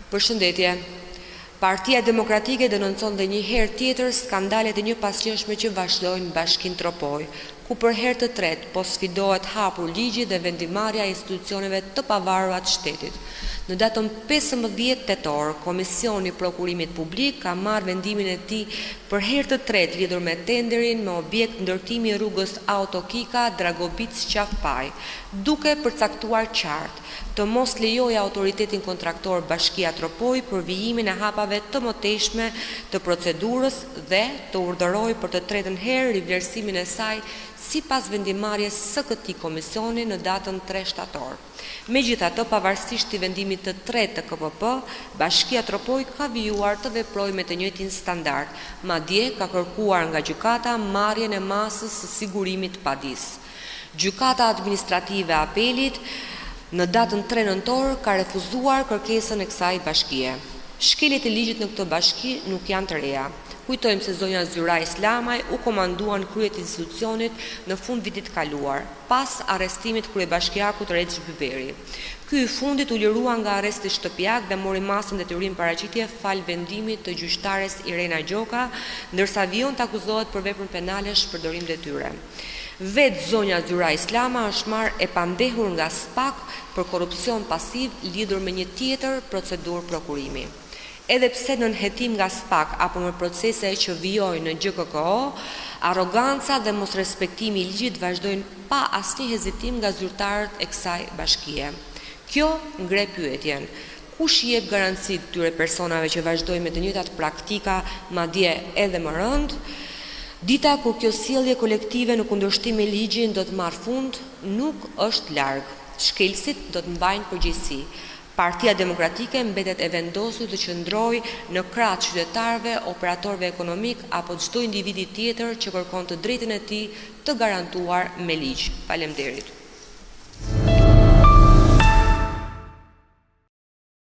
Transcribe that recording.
Përshëndetje. Partia Demokratike denoncon dhe një herë tjetër skandalet e njëpasqyrshme që vazhdojnë në Bashkinë Tropoj, ku për herë të tretë po sfidohet hapur ligji dhe vendimarrja e institucioneve të pavarura të shtetit. Në datën 15 tetor, Komisioni i Prokurimit Publik ka marrë vendimin e tij për herë të tretë lidhur me tenderin me objekt ndërtimi i rrugës Autokika Dragobic-Qafpaj, duke përcaktuar qartë të mos lejojë autoritetin kontraktor Bashkia Tropoj për vijimin e hapave të mëtejshme të procedurës dhe të urdhërojë për të tretën herë rivlerësimin e saj sipas vendimarrjes së këtij komisioni në datën 3 shtator. Megjithatë, pavarësisht të vendimit të tretë të KPP, Bashkia Tropoj ka vijuar të veprojë me të njëjtin standard, madje ka kërkuar nga gjykata marrjen e masës së sigurimit padis. Gjykata administrative e apelit në datën 3 nëntor ka refuzuar kërkesën e kësaj bashkie. Shkeljet e ligjit në këtë bashki nuk janë të reja. Kujtojmë se zonja Zyra Islamaj u komanduan kryet institucionit në fund vitit kaluar, pas arrestimit kryebashkiakut Rexh Byberi. Ky i fundit u lirua nga arresti shtëpiak dhe mori masën detyrim paraqitje fal vendimit të gjyqtares Irena Gjoka, ndërsa vijon të akuzohet për veprën penale shpërdorim detyre. Vetë zonja Zyra Islama është marrë e pandehur nga SPAK për korrupsion pasiv lidhur me një tjetër procedurë prokurimi. Edhe pse në nënhetim nga SPAK apo me procese që vijojnë në GKKO, arroganca dhe mos respektimi i ligjit vazhdojnë pa asnjë hezitim nga zyrtarët e kësaj bashkie. Kjo ngre pyetjen: kush i jep garanci këtyre personave që vazhdojnë me të njëjtat praktika, madje edhe më rënd? Dita kur kjo sjellje kolektive në kundërshtim me ligjin do të marrë fund nuk është larg. Shkelësit do të mbajnë përgjegjësi. Partia Demokratike mbetet e vendosur të qëndrojë në krah të qytetarëve, operatorëve ekonomik apo çdo individi tjetër që kërkon të drejtën e tij të garantuar me ligj. Faleminderit.